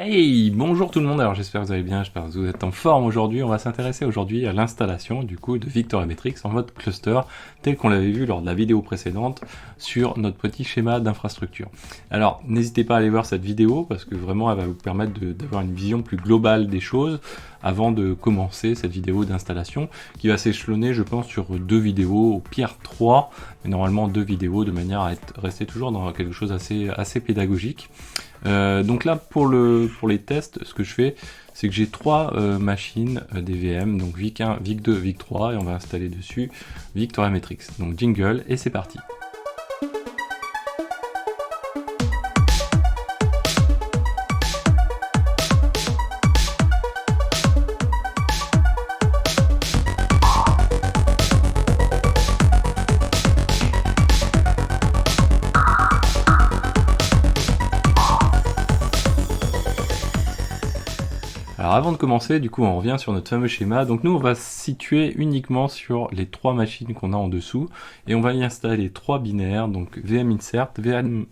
Hey, bonjour tout le monde, alors j'espère que vous allez bien, j'espère que vous êtes en forme aujourd'hui. On va s'intéresser aujourd'hui à l'installation du coup de Victoria-Metrix en mode cluster, tel qu'on l'avait vu lors de la vidéo précédente sur notre petit schéma d'infrastructure. Alors n'hésitez pas à aller voir cette vidéo parce que vraiment elle va vous permettre d'avoir une vision plus globale des choses avant de commencer cette vidéo d'installation qui va s'échelonner je pense sur 2 vidéos, au pire 3, mais normalement 2 vidéos de manière à rester toujours dans quelque chose assez pédagogique. Donc là pour les tests, ce que je fais, c'est que j'ai 3 machines des VM, donc VIC1, VIC2, VIC3, et on va installer dessus Victoria-Metrix. Donc jingle, et c'est parti. Alors avant de commencer, du coup on revient sur notre fameux schéma. Donc nous on va se situer uniquement sur les 3 machines qu'on a en dessous et on va y installer 3 binaires, donc VM Insert, VM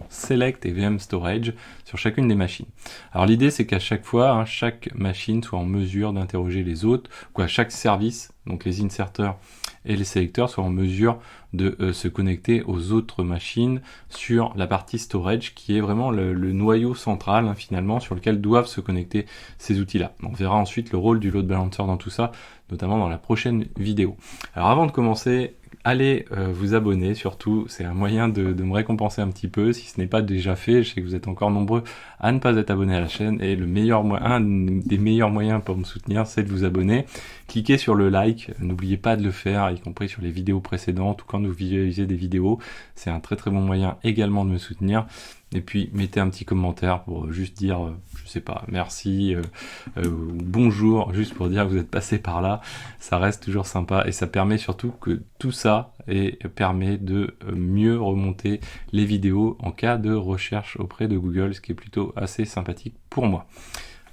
Select et VM Storage sur chacune des machines. Alors l'idée c'est qu'à chaque fois, chaque machine soit en mesure d'interroger les autres, chaque service, donc les inserteurs et les sélecteurs soient en mesure de se connecter aux autres machines sur la partie storage qui est vraiment le noyau central finalement sur lequel doivent se connecter ces outils-là. On verra ensuite le rôle du load balancer dans tout ça, notamment dans la prochaine vidéo. Alors avant de commencer, allez vous abonner surtout, c'est un moyen de me récompenser un petit peu, si ce n'est pas déjà fait, je sais que vous êtes encore nombreux à ne pas être abonnés à la chaîne, et un des meilleurs moyens pour me soutenir, c'est de vous abonner. Cliquez sur le like, n'oubliez pas de le faire, y compris sur les vidéos précédentes, ou quand vous visualisez des vidéos, c'est un très très bon moyen également de me soutenir. Et puis mettez un petit commentaire pour juste dire, je sais pas, merci, bonjour, juste pour dire que vous êtes passé par là, ça reste toujours sympa et ça permet surtout que tout ça permet de mieux remonter les vidéos en cas de recherche auprès de Google, ce qui est plutôt assez sympathique pour moi.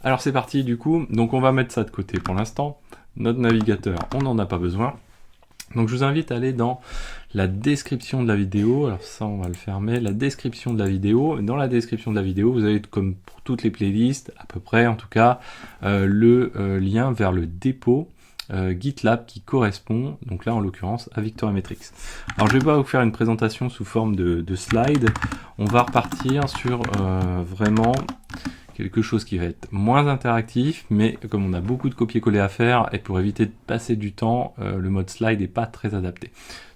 Alors c'est parti du coup, donc on va mettre ça de côté pour l'instant, notre navigateur on n'en a pas besoin. Donc je vous invite à aller dans la description de la vidéo, alors ça on va le fermer, la description de la vidéo. Dans la description de la vidéo, vous avez comme pour toutes les playlists, à peu près en tout cas, le lien vers le dépôt GitLab qui correspond, donc là en l'occurrence, à Victoria-Metrix. Alors je vais pas vous faire une présentation sous forme de slide, on va repartir sur vraiment quelque chose qui va être moins interactif, mais comme on a beaucoup de copier-coller à faire, et pour éviter de passer du temps, le mode slide n'est pas très adapté.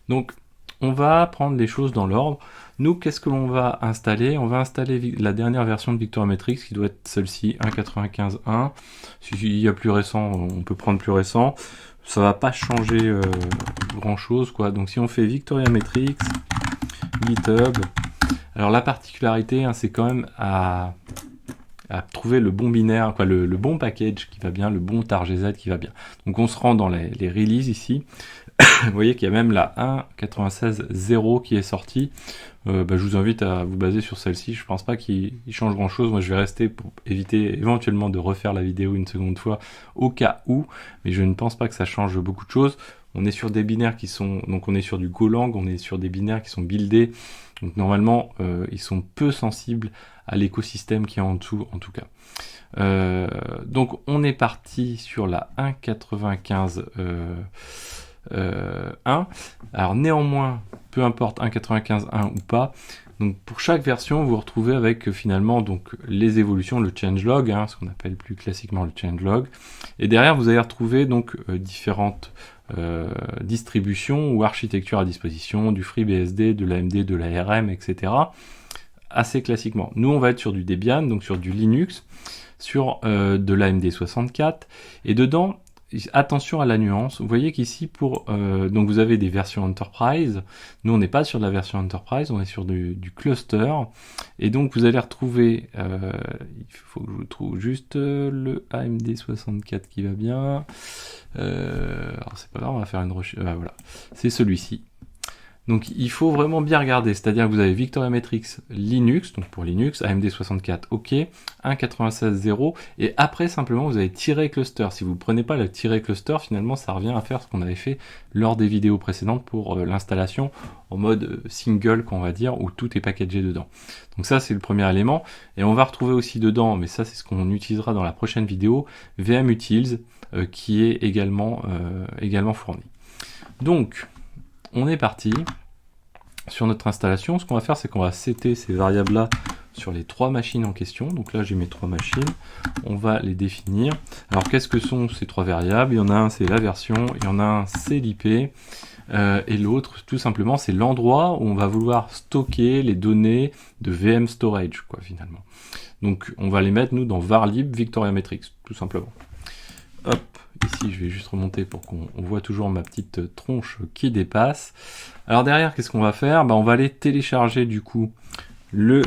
Donc, on va prendre les choses dans l'ordre. Nous, qu'est-ce que l'on va installer? On va installer la dernière version de Victoria-Metrix, qui doit être celle-ci, 1.95.1. S'il y a plus récent, on peut prendre plus récent. Ça va pas changer grand-chose, quoi. Donc, si on fait Victoria-Metrix, GitHub, alors la particularité, c'est quand même à trouver le bon binaire, le bon package qui va bien, le bon targz qui va bien. Donc on se rend dans les releases ici. Vous voyez qu'il y a même la 1.96.0 qui est sortie. Je vous invite à vous baser sur celle-ci. Je pense pas qu'il change grand-chose. Moi, je vais rester pour éviter éventuellement de refaire la vidéo une seconde fois au cas où, mais je ne pense pas que ça change beaucoup de choses. On est sur des binaires qui sont, donc on est sur du Golang, on est sur des binaires qui sont buildés. Donc normalement, ils sont peu sensibles à l'écosystème qui est en dessous, en tout cas. Donc on est parti sur la 1.95.1. Alors néanmoins, peu importe 1.95.1 ou pas, donc pour chaque version, vous vous retrouvez avec finalement donc les évolutions, le changelog, ce qu'on appelle plus classiquement le changelog. Et derrière, vous allez retrouver donc différentes distributions ou architectures à disposition, du FreeBSD, de l'AMD, de l'ARM, etc. Assez classiquement. Nous, on va être sur du Debian, donc sur du Linux, sur de l'AMD 64, et dedans, attention à la nuance. Vous voyez qu'ici, donc vous avez des versions Enterprise. Nous, on n'est pas sur de la version Enterprise, on est sur du cluster. Et donc, vous allez retrouver, il faut que je vous trouve juste le AMD 64 qui va bien. Alors, c'est pas grave, on va faire une recherche. Voilà, c'est celui-ci. Donc il faut vraiment bien regarder, c'est-à-dire que vous avez Victoria Matrix Linux, donc pour Linux, AMD 64, ok, 1.96.0, et après simplement vous avez tiret cluster. Si vous ne prenez pas le tiret cluster, finalement ça revient à faire ce qu'on avait fait lors des vidéos précédentes pour l'installation en mode single, qu'on va dire, où tout est packagé dedans. Donc ça c'est le premier élément, et on va retrouver aussi dedans, mais ça c'est ce qu'on utilisera dans la prochaine vidéo, VM-Utils, qui est également fourni. Donc, on est parti sur notre installation. Ce qu'on va faire, c'est qu'on va setter ces variables-là sur les 3 machines en question. Donc là, j'ai mes 3 machines. On va les définir. Alors, qu'est-ce que sont ces 3 variables? Il y en a un, c'est la version. Il y en a un, c'est l'IP. Et l'autre, tout simplement, c'est l'endroit où on va vouloir stocker les données de VM Storage, quoi, finalement. Donc, on va les mettre, nous, dans varlib Victoria Matrix, tout simplement. Hop, ici je vais juste remonter pour qu'on voit toujours ma petite tronche qui dépasse. Alors derrière, qu'est-ce qu'on va faire? On va aller télécharger du coup le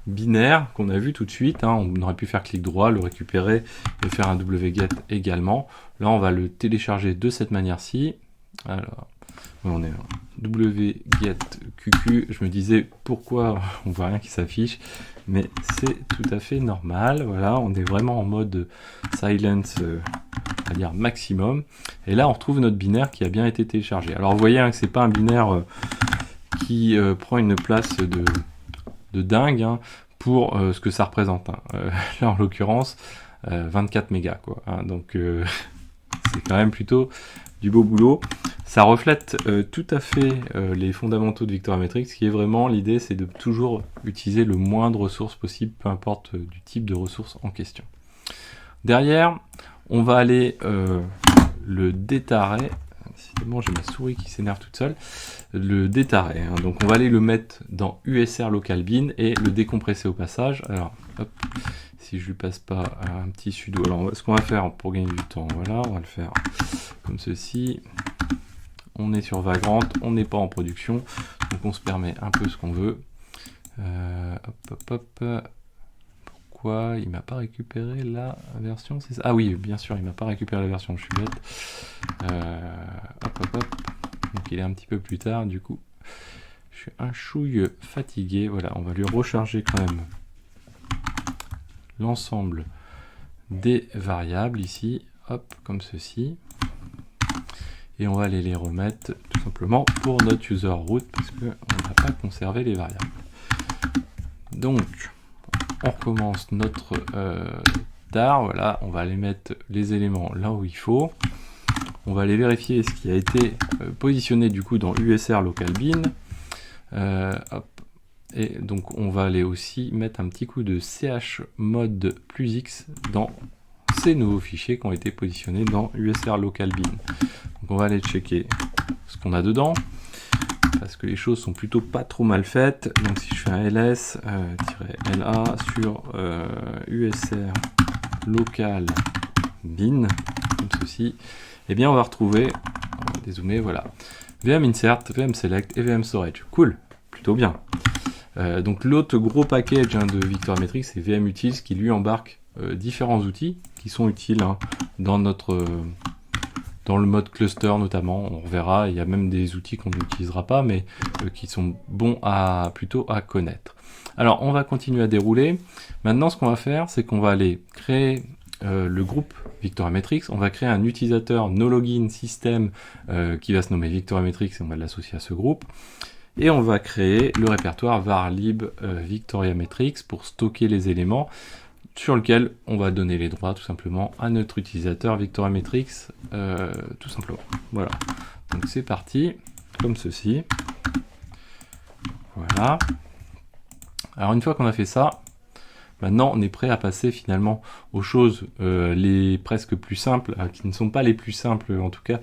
binaire qu'on a vu tout de suite. On aurait pu faire clic droit, le récupérer et faire un wget également. Là, on va le télécharger de cette manière-ci. Alors, on est wget qq. Je me disais pourquoi on voit rien qui s'affiche, mais c'est tout à fait normal. Voilà, on est vraiment en mode silence, on va dire maximum. Et là, on retrouve notre binaire qui a bien été téléchargé. Alors, vous voyez que c'est pas un binaire qui prend une place de dingue pour ce que ça représente. Là, en l'occurrence, 24 mégas, quoi. Donc, c'est quand même plutôt du beau boulot. Ça reflète tout à fait les fondamentaux de Victoria Matrix, qui est vraiment l'idée, c'est de toujours utiliser le moins de ressources possible, peu importe du type de ressources en question. Derrière, on va aller le détarrer. Décidément, j'ai ma souris qui s'énerve toute seule. Le détarrer. Donc, on va aller le mettre dans USR local bin et le décompresser au passage. Alors, hop, si je lui passe pas un petit sudo. Alors, ce qu'on va faire pour gagner du temps, voilà, on va le faire comme ceci. On est sur Vagrant, on n'est pas en production, donc on se permet un peu ce qu'on veut. Pourquoi il m'a pas récupéré la version? C'est ça. Ah oui, bien sûr, il m'a pas récupéré la version, je suis bête. Donc il est un petit peu plus tard, du coup. Je suis un chouille fatigué. Voilà, on va lui recharger quand même l'ensemble des variables ici. Hop, comme ceci. Et on va aller les remettre tout simplement pour notre user root parce qu'on n'a pas conservé les variables. Donc, on recommence notre tar. Voilà, on va aller mettre les éléments là où il faut. On va aller vérifier ce qui a été positionné du coup dans USR local bin. Hop. Et donc, on va aller aussi mettre un petit coup de chmod plus x dans ces nouveaux fichiers qui ont été positionnés dans USR local bin. Donc on va aller checker ce qu'on a dedans, parce que les choses sont plutôt pas trop mal faites. Donc si je fais un ls-la sur USR local bin, comme ceci, eh bien on va retrouver, on va dézoomer, voilà, VM insert, VM select et VM storage. Cool, plutôt bien. Donc l'autre gros package de Victoria Matrix, c'est VM utils qui lui embarque différents outils qui sont utiles dans notre dans le mode cluster notamment. On verra, il y a même des outils qu'on n'utilisera pas, mais qui sont bons plutôt à connaître. Alors on va continuer à dérouler. Maintenant ce qu'on va faire, c'est qu'on va aller créer le groupe Victoria Matrix. On va créer un utilisateur no login système qui va se nommer Victoria Matrix et on va l'associer à ce groupe. Et on va créer le répertoire varlib Victoria Matrix pour stocker les éléments sur lequel on va donner les droits tout simplement à notre utilisateur Victoria Matrix, tout simplement. Voilà, donc c'est parti, comme ceci. Voilà. Alors une fois qu'on a fait ça, maintenant on est prêt à passer finalement aux choses les presque plus simples, qui ne sont pas les plus simples en tout cas.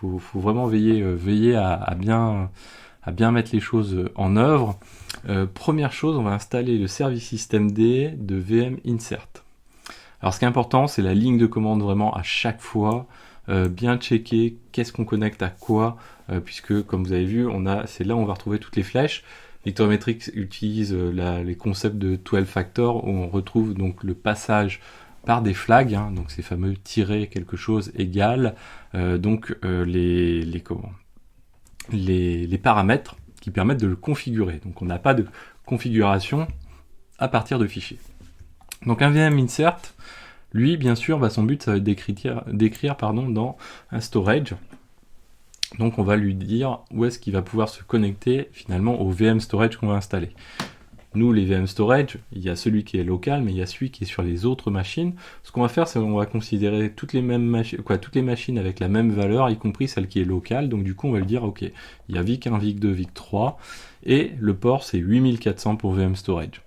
Il faut vraiment veiller à bien mettre les choses en œuvre. Première chose, on va installer le service systemd de VM insert. Alors ce qui est important, c'est la ligne de commande vraiment à chaque fois, bien checker qu'est-ce qu'on connecte à quoi, puisque comme vous avez vu, c'est là où on va retrouver toutes les flèches. Victoria Matrix utilise les concepts de 12 factor où on retrouve donc le passage par des flags, donc ces fameux tirer quelque chose égal, donc les paramètres qui permettent de le configurer. Donc on n'a pas de configuration à partir de fichiers. Donc un VM insert, lui, bien sûr, son but, ça va être d'écrire dans un storage. Donc on va lui dire où est-ce qu'il va pouvoir se connecter finalement au VM storage qu'on va installer. Nous, les VM storage, il y a celui qui est local, mais il y a celui qui est sur les autres machines. Ce qu'on va faire, c'est qu'on va considérer toutes les machines avec la même valeur, y compris celle qui est locale. Donc du coup, on va lui dire, ok, il y a VIC 1, VIC 2, VIC 3, et le port, c'est 8400 pour VM storage.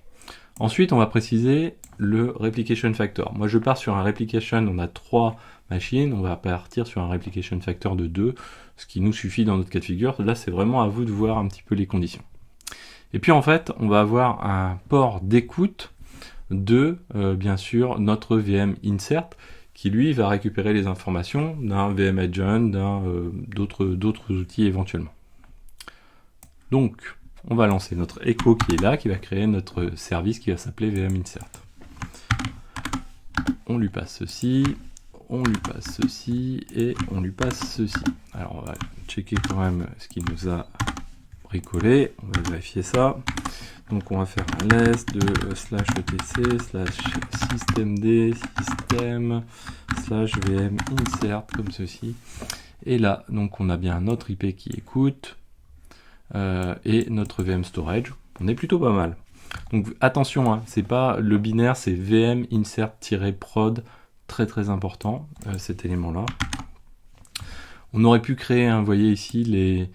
Ensuite, on va préciser le replication factor. Moi, je pars sur un replication, on a 3 machines, on va partir sur un replication factor de 2, ce qui nous suffit dans notre cas de figure. Là, c'est vraiment à vous de voir un petit peu les conditions. Et puis en fait, on va avoir un port d'écoute de, bien sûr, notre VM insert, qui lui va récupérer les informations d'un VM agent, d'autres outils éventuellement. Donc, on va lancer notre echo qui est là, qui va créer notre service qui va s'appeler VM insert. On lui passe ceci, on lui passe ceci, et on lui passe ceci. Alors on va checker quand même ce qu'il nous a bricolé, on va vérifier ça. Donc on va faire un less de /etc /systemd system /vm insert comme ceci. Et là, donc on a bien notre IP qui écoute et notre VM storage. On est plutôt pas mal. Donc attention, hein, c'est pas le binaire, c'est VM insert-prod, très important cet élément-là. On aurait pu créer, vous voyez ici les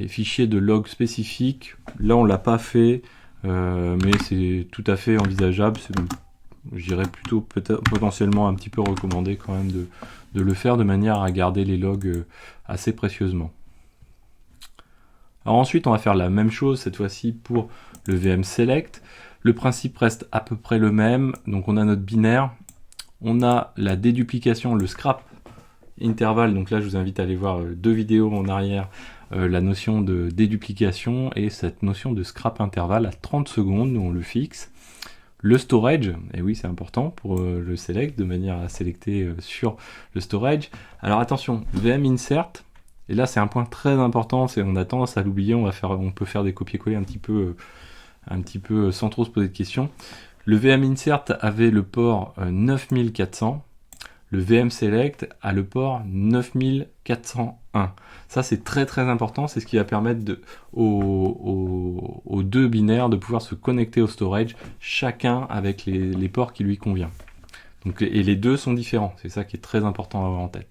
fichiers de log spécifiques. Là on l'a pas fait, mais c'est tout à fait envisageable. Je dirais plutôt potentiellement un petit peu recommandé quand même de le faire de manière à garder les logs assez précieusement. Alors ensuite on va faire la même chose cette fois-ci pour le VM select. Le principe reste à peu près le même. Donc on a notre binaire, on a la déduplication, le scrap intervalle. Donc là je vous invite à aller voir 2 vidéos en arrière, la notion de déduplication et cette notion de scrap intervalle à 30 secondes, nous on le fixe. Le storage, et oui c'est important pour le select, de manière à sélecter sur le storage. Alors attention, VM insert, et là c'est un point très important, on a tendance à l'oublier, on peut faire des copier-coller un petit peu sans trop se poser de questions. Le VM insert avait le port 9400, le VM select a le port 9401. Ça c'est très important, c'est ce qui va permettre aux 2 binaires de pouvoir se connecter au storage, chacun avec les ports qui lui convient. Donc, et les deux sont différents, c'est ça qui est très important à avoir en tête.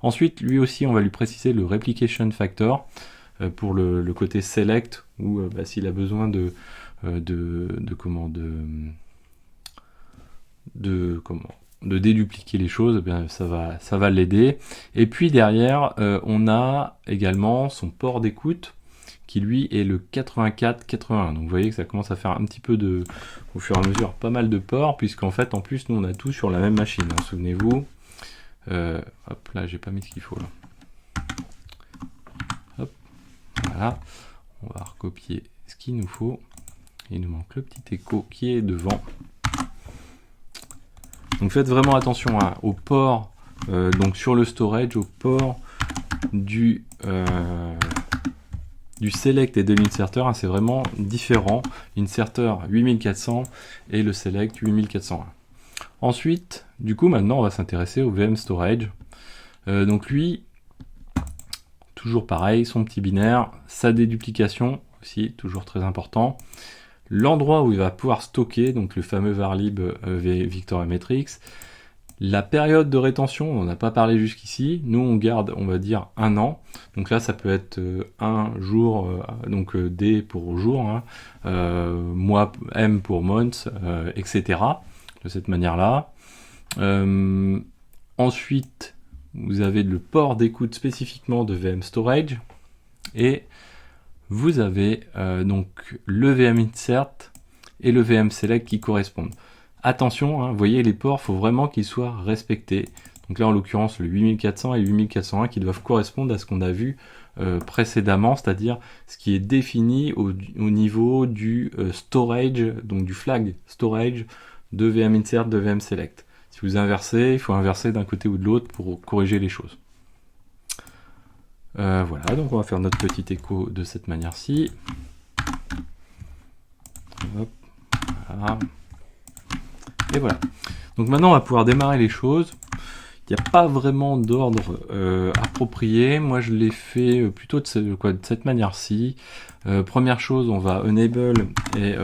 Ensuite, lui aussi, on va lui préciser le replication factor pour le côté select, ou s'il a besoin de dédupliquer les choses, bien, ça va l'aider. Et puis derrière, on a également son port d'écoute, qui lui est le 84-81. Donc vous voyez que ça commence à faire un petit peu au fur et à mesure, pas mal de ports, puisqu'en fait, en plus, nous on a tout sur la même machine, hein, souvenez-vous. Hop, là j'ai pas mis ce qu'il faut là. Hop, voilà. On va recopier ce qu'il nous faut. Il nous manque le petit écho qui est devant. Donc faites vraiment attention au port, donc sur le storage, au port du select et de l'inserter, hein, c'est vraiment différent. L'inserter 8400 et le select 8401. Ensuite, du coup, maintenant, on va s'intéresser au VM storage. Donc lui, toujours pareil, son petit binaire, sa déduplication aussi, toujours très important. L'endroit où il va pouvoir stocker, donc le fameux varlib Victoria Matrix. La période de rétention, on n'en a pas parlé jusqu'ici. Nous, on garde, on va dire, 1 an. Donc là, ça peut être 1 jour, donc D pour jour, hein, mois, M pour month, etc. De cette manière-là. Ensuite, vous avez le port d'écoute spécifiquement de VM Storage. Et vous avez donc le VM Insert et le VM Select qui correspondent. Attention, hein, vous voyez les ports, il faut vraiment qu'ils soient respectés. Donc là en l'occurrence le 8400 et le 8401 qui doivent correspondre à ce qu'on a vu précédemment, c'est-à-dire ce qui est défini au niveau du storage, donc du flag storage de VM Insert, de VM Select. Si vous inversez, il faut inverser d'un côté ou de l'autre pour corriger les choses. Voilà, donc on va faire notre petit écho de cette manière-ci. Hop, voilà. Et voilà. Donc maintenant, on va pouvoir démarrer les choses. Il n'y a pas vraiment d'ordre approprié. Moi, je l'ai fait plutôt de cette manière-ci. Première chose, on va enable et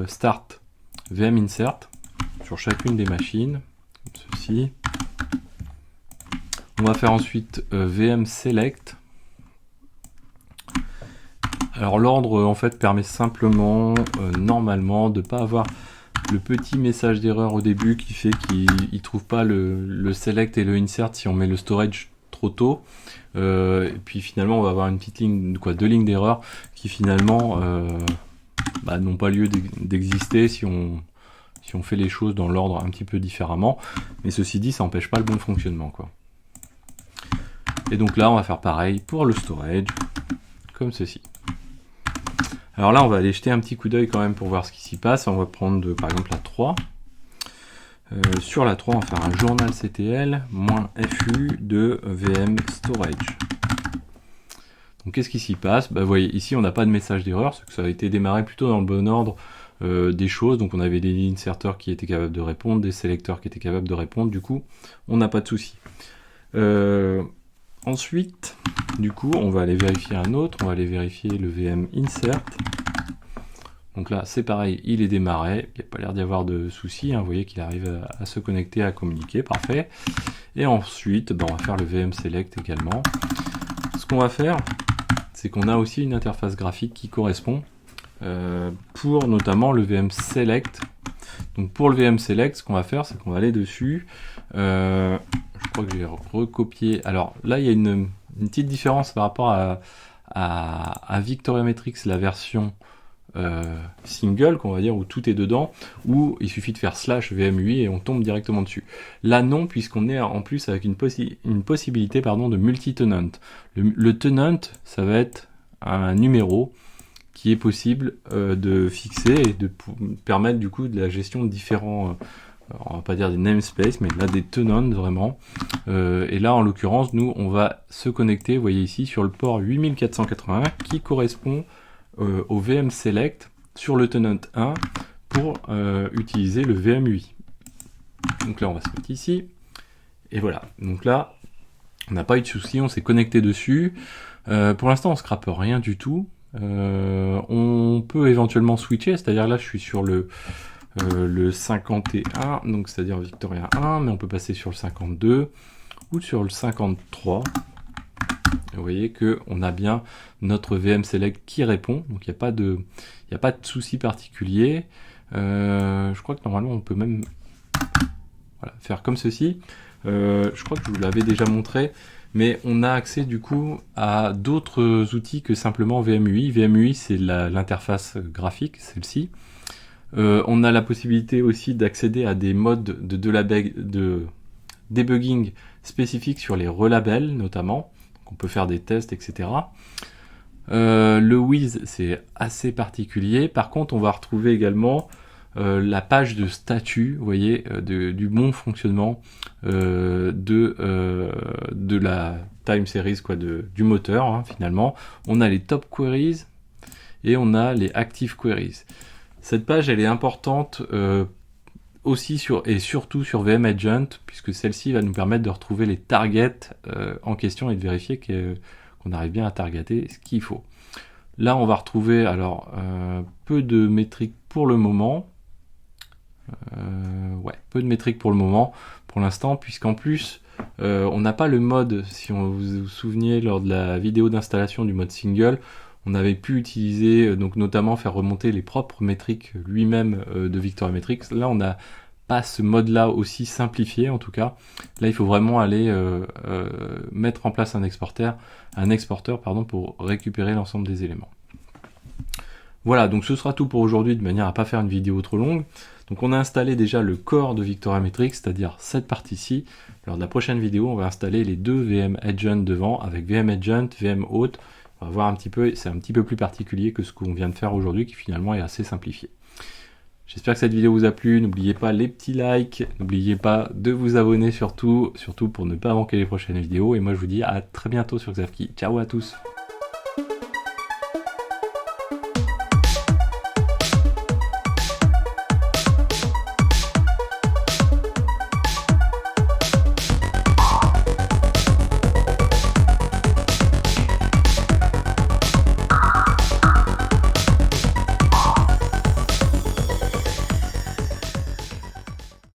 start VM insert sur chacune des machines, comme ceci. On va faire ensuite VM select. Alors l'ordre en fait permet simplement, normalement, de ne pas avoir le petit message d'erreur au début qui fait qu'il ne trouve pas le select et le insert si on met le storage trop tôt. Et puis finalement on va avoir une petite ligne, deux lignes d'erreur qui finalement n'ont pas lieu d'exister si on fait les choses dans l'ordre un petit peu différemment. Mais ceci dit, ça n'empêche pas le bon fonctionnement, quoi. Et donc là on va faire pareil pour le storage, comme ceci. Alors là, on va aller jeter un petit coup d'œil quand même pour voir ce qui s'y passe. On va prendre par exemple la 3. Sur la 3, on va faire un journal CTL -fu de VM storage. Donc qu'est-ce qui s'y passe? Vous voyez, ici on n'a pas de message d'erreur, c'est que ça a été démarré plutôt dans le bon ordre des choses. Donc on avait des inserteurs qui étaient capables de répondre, des sélecteurs qui étaient capables de répondre, du coup on n'a pas de souci. Ensuite, du coup, on va aller vérifier un autre, on va aller vérifier le VM insert. Donc là, c'est pareil, il est démarré, il n'y a pas l'air d'y avoir de soucis, hein. Vous voyez qu'il arrive à se connecter, à communiquer, parfait. Et ensuite, on va faire le VM select également. Ce qu'on va faire, c'est qu'on a aussi une interface graphique qui correspond pour notamment le VM select. Donc pour le VM select, ce qu'on va faire, c'est qu'on va aller dessus. Je crois que j'ai recopié. Alors là, il y a une petite différence par rapport à Victoriametrix, la version single, qu'on va dire, où tout est dedans, où il suffit de faire /VMUI et on tombe directement dessus. Là non, puisqu'on est en plus avec une possibilité de multi-tenant. Le tenant, ça va être un numéro qui est possible de fixer et de permettre du coup de la gestion de différents, on va pas dire des namespaces, mais là des tenants vraiment. Et là en l'occurrence, nous on va se connecter, vous voyez ici, sur le port 8481 qui correspond au VM select sur le tenant 1 pour utiliser le VMUI. Donc là on va se mettre ici, et voilà. Donc là, on n'a pas eu de souci, on s'est connecté dessus. Pour l'instant on scrape rien du tout. On peut éventuellement switcher, c'est-à-dire là je suis sur le 51, donc c'est-à-dire Victoria 1, mais on peut passer sur le 52 ou sur le 53. Vous voyez que on a bien notre VM select qui répond, donc il n'y a pas de souci particulier. Je crois que normalement on peut même faire comme ceci. Je crois que je vous l'avais déjà montré, mais on a accès du coup à d'autres outils que simplement VMUI. VMUI, c'est l'interface graphique, celle-ci. On a la possibilité aussi d'accéder à des modes de debugging spécifiques sur les relabels notamment. Donc on peut faire des tests, etc. Le Wiz, c'est assez particulier. Par contre, on va retrouver également la page de statut, vous voyez, du bon fonctionnement de la time series, du moteur, hein, finalement. On a les top queries et on a les active queries. Cette page, elle est importante aussi et surtout sur VM Agent, puisque celle-ci va nous permettre de retrouver les targets en question et de vérifier qu'on arrive bien à targeter ce qu'il faut. Là, on va retrouver alors peu de métriques pour le moment. Peu de métriques pour le moment, pour l'instant, puisqu'en plus, on n'a pas le mode, si on vous souveniez, lors de la vidéo d'installation du mode single, on avait pu utiliser, donc notamment faire remonter les propres métriques lui-même de Victoriametrix. Là, on n'a pas ce mode-là aussi simplifié, en tout cas. Là, il faut vraiment aller mettre en place un exporteur pour récupérer l'ensemble des éléments. Voilà, donc ce sera tout pour aujourd'hui, de manière à ne pas faire une vidéo trop longue. Donc on a installé déjà le corps de Victoriametrix, c'est-à-dire cette partie-ci. Lors de la prochaine vidéo, on va installer les deux VM Agent devant, avec VM Agent, VM Auth. On va voir un petit peu, c'est un petit peu plus particulier que ce qu'on vient de faire aujourd'hui, qui finalement est assez simplifié. J'espère que cette vidéo vous a plu, n'oubliez pas les petits likes, n'oubliez pas de vous abonner surtout pour ne pas manquer les prochaines vidéos, et moi je vous dis à très bientôt sur Xavki. Ciao à tous.